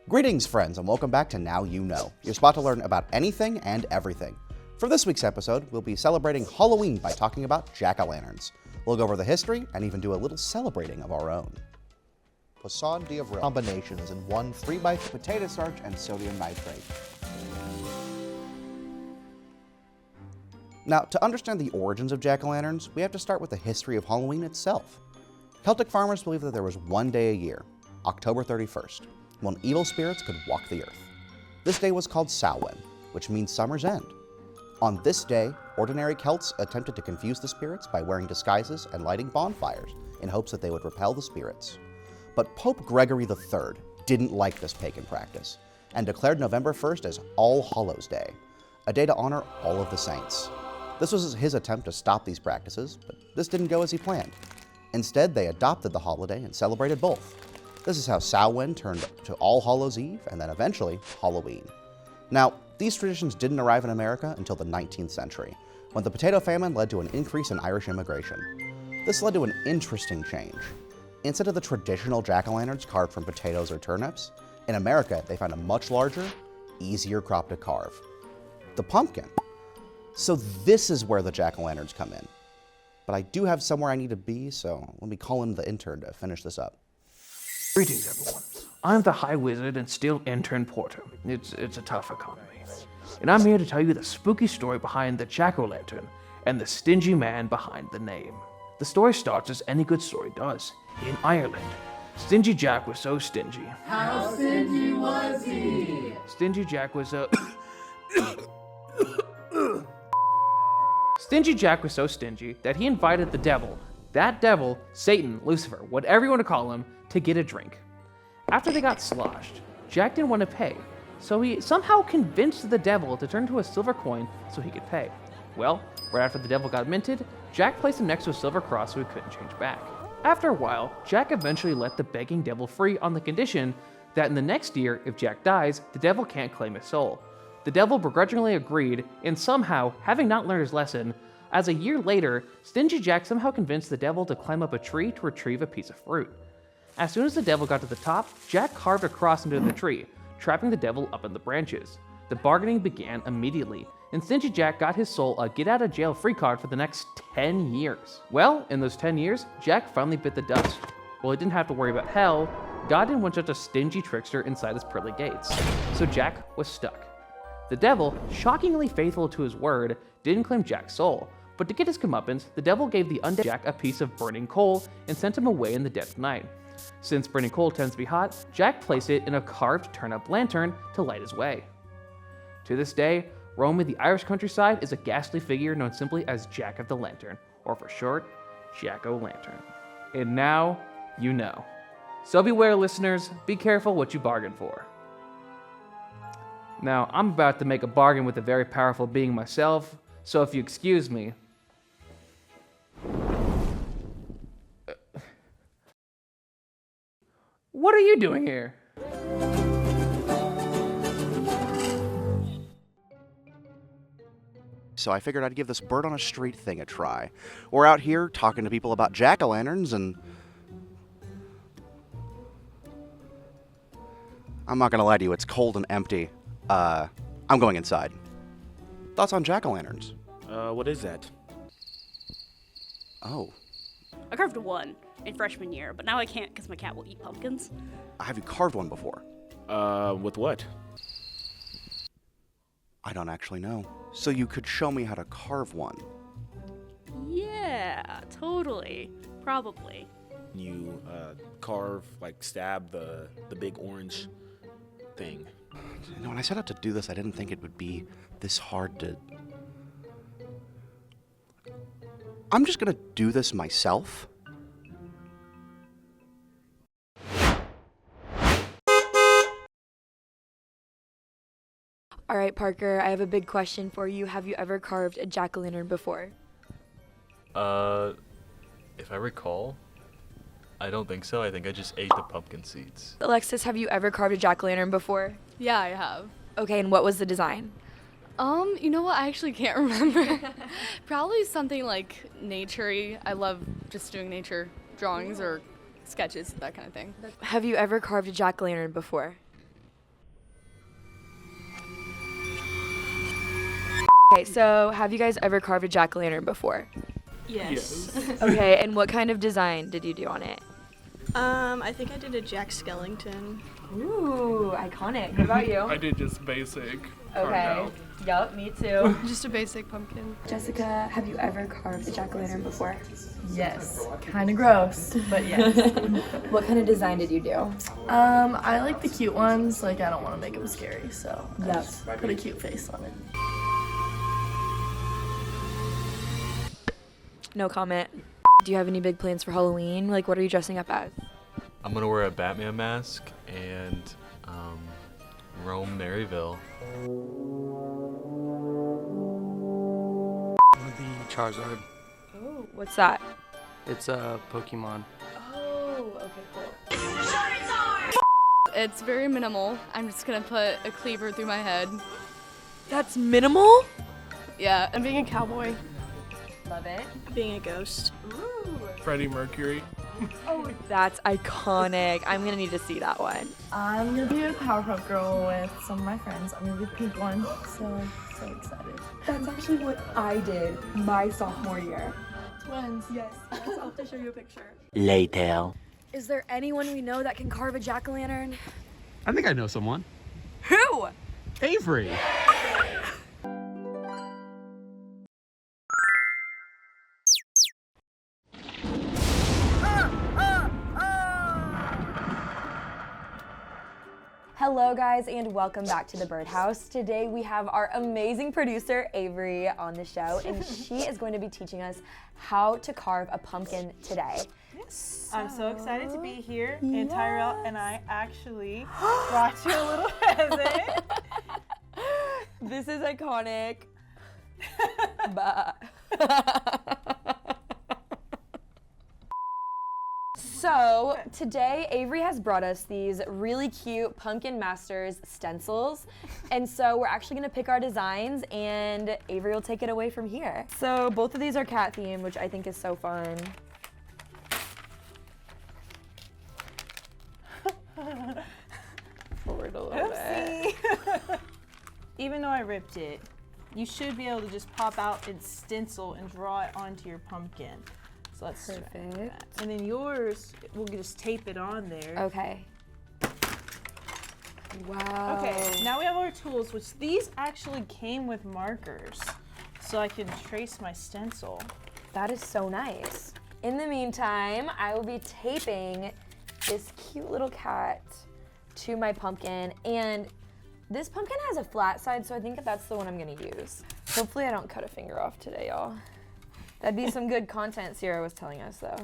Greetings, friends, and welcome back to Now You Know, your spot to learn about anything and everything. For this week's episode, we'll be celebrating Halloween by talking about jack-o'-lanterns. We'll go over the history and even do a little celebrating of our own. Poisson d'Avril combinations in 1 3x potato starch and sodium nitrate. Now, to understand the origins of jack-o'-lanterns, we have to start with the history of Halloween itself. Celtic farmers believed that there was one day a year, October 31st, when evil spirits could walk the earth. This day was called Samhain, which means summer's end. On this day, ordinary Celts attempted to confuse the spirits by wearing disguises and lighting bonfires in hopes that they would repel the spirits. But Pope Gregory III didn't like this pagan practice and declared November 1st as All Hallows Day, a day to honor all of the saints. This was his attempt to stop these practices, but this didn't go as he planned. Instead, they adopted the holiday and celebrated both. This is how Samhain turned to All Hallows Eve and then eventually Halloween. Now, these traditions didn't arrive in America until the 19th century, when the potato famine led to an increase in Irish immigration. This led to an interesting change. Instead of the traditional jack-o'-lanterns carved from potatoes or turnips, in America they found a much larger, easier crop to carve: the pumpkin. So this is where the jack-o'-lanterns come in. But I do have somewhere I need to be, so let me call in the intern to finish this up. Greetings, everyone. I'm the High Wizard and still intern Porter. It's a tough economy. And I'm here to tell you the spooky story behind the jack-o'-lantern and the stingy man behind the name. The story starts as any good story does, in Ireland. Stingy Jack was so stingy. How stingy was he? Stingy Jack was Stingy Jack was so stingy that he invited the devil, that devil, Satan, Lucifer, whatever you want to call him, to get a drink. After they got sloshed, Jack didn't want to pay, so he somehow convinced the devil to turn to a silver coin so he could pay. Well, right after the devil got minted, Jack placed him next to a silver cross so he couldn't change back. After a while, Jack eventually let the begging devil free on the condition that in the next year, if Jack dies, the devil can't claim his soul. The devil begrudgingly agreed, and somehow, having not learned his lesson, as a year later, Stingy Jack somehow convinced the devil to climb up a tree to retrieve a piece of fruit. As soon as the devil got to the top, Jack carved a cross into the tree, trapping the devil up in the branches. The bargaining began immediately, and Stingy Jack got his soul a get-out-of-jail-free card for the next 10 years. Well, in those 10 years, Jack finally bit the dust. Well, he didn't have to worry about hell. God didn't want such a stingy trickster inside his pearly gates, so Jack was stuck. The devil, shockingly faithful to his word, didn't claim Jack's soul, but to get his comeuppance, the devil gave the undead Jack a piece of burning coal and sent him away in the dead of night. Since burning coal tends to be hot, Jack placed it in a carved turnip lantern to light his way. To this day, roaming the Irish countryside is a ghastly figure known simply as Jack of the Lantern, or for short, Jack-o'-lantern. And now, you know. So beware, listeners, be careful what you bargain for. Now, I'm about to make a bargain with a very powerful being myself, so if you excuse me. What are you doing here? So I figured I'd give this bird on a street thing a try. We're out here talking to people about jack-o'-lanterns, and I'm not gonna lie to you, it's cold and empty. I'm going inside. Thoughts on jack-o'-lanterns? What is that? Oh, I carved one in freshman year, but now I can't because my cat will eat pumpkins. have you carved one before? With what? I don't actually know. So you could show me how to carve one. Yeah, totally. Probably. You, carve, like, stab the big orange thing. You know, when I set out to do this, I didn't think it would be this hard to... I'm just gonna do this myself. All right, Parker, I have a big question for you. Have you ever carved a jack-o'-lantern before? If I recall, I don't think so. I think I just ate the pumpkin seeds. Alexis, have you ever carved a jack-o'-lantern before? Yeah, I have. Okay, and what was the design? You know what? I actually can't remember. Probably something like nature-y. I love just doing nature drawings or sketches, that kind of thing. Have you ever carved a jack-o'-lantern before? Okay, so have you guys ever carved a jack-o'-lantern before? Yes. Okay, and what kind of design did you do on it? I think I did a Jack Skellington. Ooh, iconic. What about you? I did just basic. Okay. Yup, me too. Just a basic pumpkin. Jessica, have you ever carved a jack-o'-lantern before? Yes, kind of gross, but yes. What kind of design did you do? I like the cute ones. Like, I don't want to make them scary, so I Yep. just put a cute face on it. No comment. Do you have any big plans for Halloween? Like, what are you dressing up as? I'm gonna wear a Batman mask and roam Maryville. I'm gonna be Charizard. Oh, what's that? It's a Pokemon. Oh, okay, cool. It's very minimal. I'm just gonna put a cleaver through my head. That's minimal? Yeah, I'm being a cowboy. Love it. Being a ghost. Freddie Mercury. Oh, that's iconic. I'm gonna need to see that one. I'm gonna be a Powerpuff Girl with some of my friends. I'm gonna be the pink one, so excited. That's actually what I did my sophomore year. Twins. Yes. I'll have to show you a picture. Later. Is there anyone we know that can carve a jack-o'-lantern? I think I know someone. Who? Avery. Hello guys and welcome back to the Birdhouse. Today we have our amazing producer Avery on the show and she is going to be teaching us how to carve a pumpkin today. I'm so excited to be here and Tyrell and I actually brought you a little present. This is iconic. Bah. So today Avery has brought us these really cute Pumpkin Masters stencils. And so we're actually gonna pick our designs and Avery will take it away from here. So both of these are cat themed, which I think is so fun. Forward a little bit. Even though I ripped it, you should be able to just pop out and stencil and draw it onto your pumpkin. So let's try that. And then yours, we'll just tape it on there. Okay. Wow. Okay, now we have our tools, which these actually came with markers. So I can trace my stencil. That is so nice. In the meantime, I will be taping this cute little cat to my pumpkin. And this pumpkin has a flat side, so I think that's the one I'm gonna use. Hopefully I don't cut a finger off today, y'all. That'd be some good content Sierra was telling us though,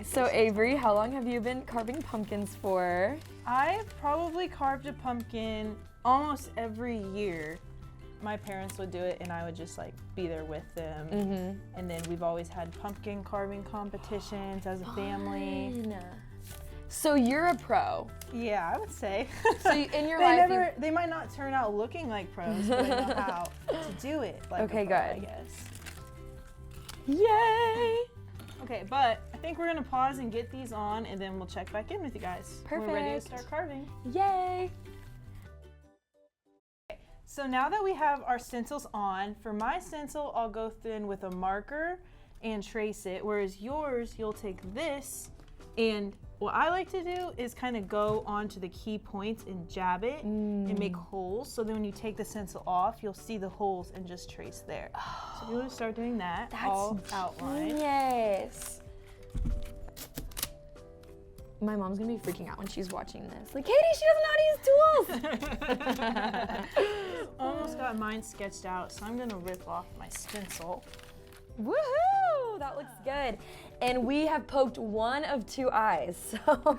So Avery, how long have you been carving pumpkins for? I've probably carved a pumpkin almost every year. My parents would do it and I would just like be there with them. Mm-hmm. And then we've always had pumpkin carving competitions as a family. Fun. So you're a pro. Yeah, I would say. So in your life, they might not turn out looking like pros, but they know how to do it like okay, a pro, good. I guess. Yay! Okay, but I think we're gonna pause and get these on and then we'll check back in with you guys. Perfect. We're ready to start carving. Yay! So now that we have our stencils on, for my stencil, I'll go in with a marker and trace it, whereas yours, you'll take this and what I like to do is kind of go onto the key points and jab it and make holes. So then when you take the stencil off, you'll see the holes and just trace there. So if you want to start doing that, I'll outline. Yes. My mom's gonna be freaking out when she's watching this. Like, Katie, she doesn't know how to use tools. Almost got mine sketched out, so I'm gonna rip off my stencil. Woohoo! That looks good. And we have poked one of two eyes, so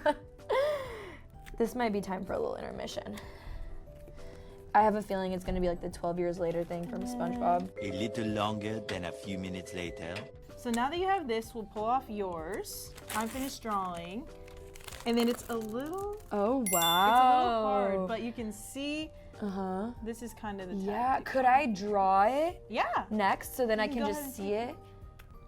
this might be time for a little intermission. I have a feeling it's gonna be like the 12 years later thing from SpongeBob. A little longer than a few minutes later. So now that you have this, we'll pull off yours. I'm finished drawing. And then it's a little, oh wow. It's a little hard, but you can see this is kind of the Yeah, tactic. could I draw it? Yeah. Next, so then I You can go just ahead and see it?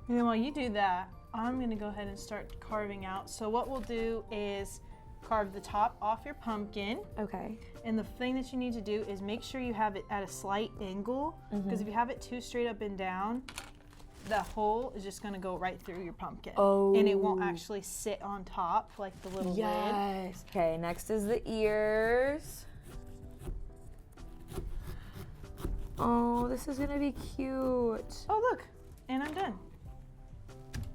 And then while you do that, I'm gonna go ahead and start carving out. So what we'll do is carve the top off your pumpkin. Okay. And the thing that you need to do is make sure you have it at a slight angle, because if you have it too straight up and down, the hole is just gonna go right through your pumpkin. Oh. And it won't actually sit on top like the little lid. Yes. Okay, next is the ears. Oh, this is gonna be cute. Oh, look, and I'm done.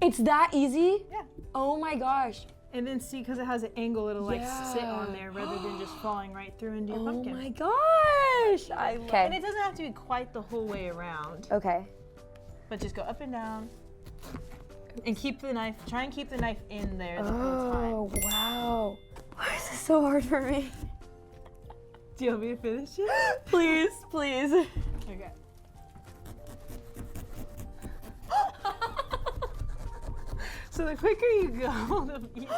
It's that easy? Yeah. Oh my gosh. And then see, because it has an angle, it'll like sit on there rather than just falling right through into your pumpkin. Oh my gosh. Okay. And it doesn't have to be quite the whole way around. Okay. But just go up and down. And keep the knife, try and keep the knife in there the whole time. Oh, wow. Why is this so hard for me? Do you want me to finish it? Please, please. Okay. So the quicker you go, the easier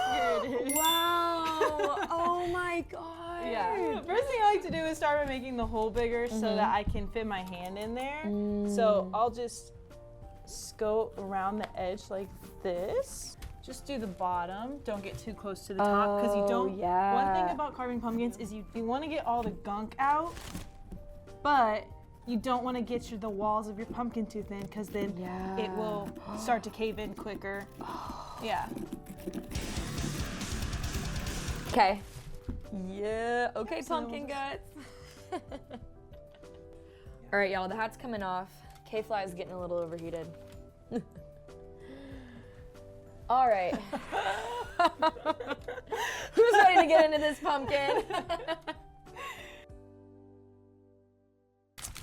it is. Wow. Oh my god. Yeah. The first thing I like to do is start by making the hole bigger so that I can fit my hand in there. So I'll just go around the edge like this. Just do the bottom. Don't get too close to the top because you don't. Yeah. One thing about carving pumpkins is you want to get all the gunk out, but you don't want to get the walls of your pumpkin too thin because then it will start to cave in quicker. Yeah. Okay. Yeah. Okay, pumpkin guts. All right, y'all. The hat's coming off. K-Fly is getting a little overheated. All right. Who's ready to get into this pumpkin?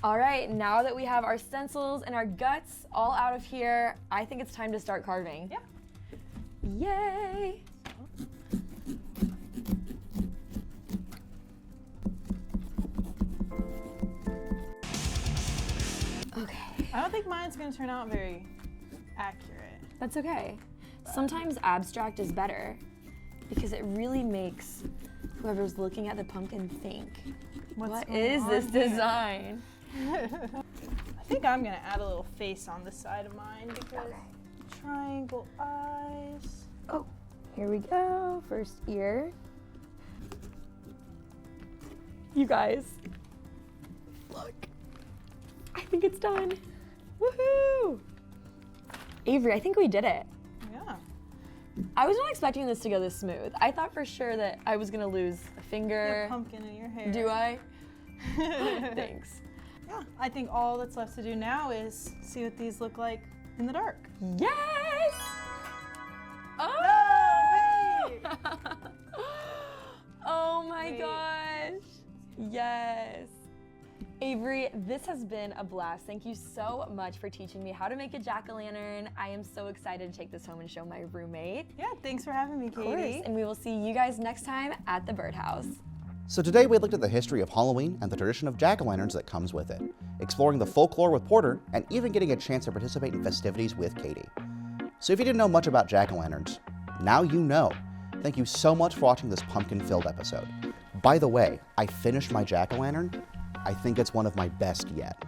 All right, now that we have our stencils and our guts all out of here, I think it's time to start carving. Yeah. Yay! Okay. I don't think mine's gonna turn out very accurate. That's okay. Sometimes abstract is better because it really makes whoever's looking at the pumpkin think, what is this design? I think I'm gonna add a little face on the side of mine because triangle eyes. Oh, here we go. First ear. You guys, look. I think it's done. Woohoo! Avery, I think we did it. Yeah. I was not expecting this to go this smooth. I thought for sure that I was gonna lose a finger. You have pumpkin in your hair. Do I? Thanks. Yeah, I think all that's left to do now is see what these look like in the dark. Yes! Oh! No, wait! Oh my gosh. Yes. Avery, this has been a blast. Thank you so much for teaching me how to make a jack-o'-lantern. I am so excited to take this home and show my roommate. Yeah, thanks for having me, Katie. Of course, and we will see you guys next time at the Birdhouse. So today we looked at the history of Halloween and the tradition of jack-o'-lanterns that comes with it, exploring the folklore with Porter, and even getting a chance to participate in festivities with Katie. So if you didn't know much about jack-o'-lanterns, now you know. Thank you so much for watching this pumpkin-filled episode. By the way, I finished my jack-o'-lantern. I think it's one of my best yet.